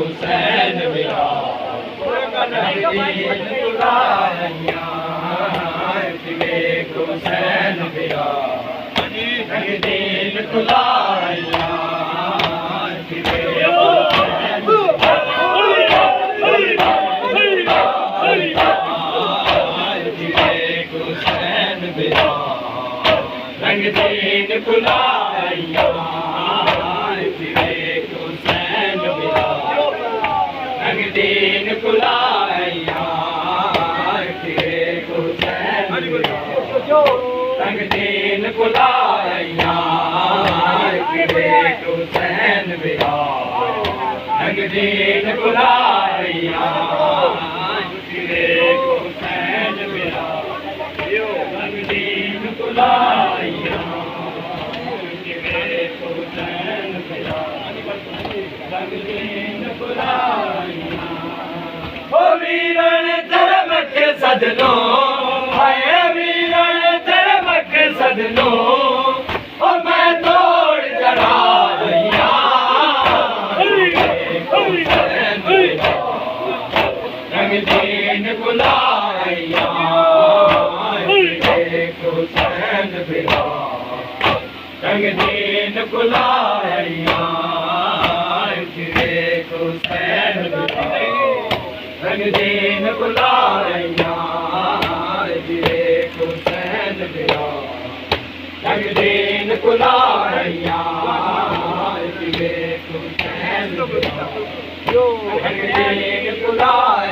हुसैन रंगदीन कुलाइयां विवेक हुसैन रंगदीन कुलाइयां रंगदीन कुलाइयां विवेक हुसैन रंगदीन कुलाइयां विवेक हुसैन रंगदीन कुलाइयां विवेक हुसैन रंगदीन कुलाइयां विवेक हुसैन रंगदीन कुलाइयां विवेक हुसैन रंगदीन कुलाइयां ओ वीरन धर्म के सदनो हाय वीरन धर्म के सदनो ओ मैं तोड़ चढ़ाइयां रंगदीन कुलाइयां विवेक हुसैन रंगदीन कुलाइयां विवेक हुसैन रंगदीन कुलाइयां विवेक हुसैन रंगदीन कुलाइयां विवेक हुसैन रंगदीन कुलाइयां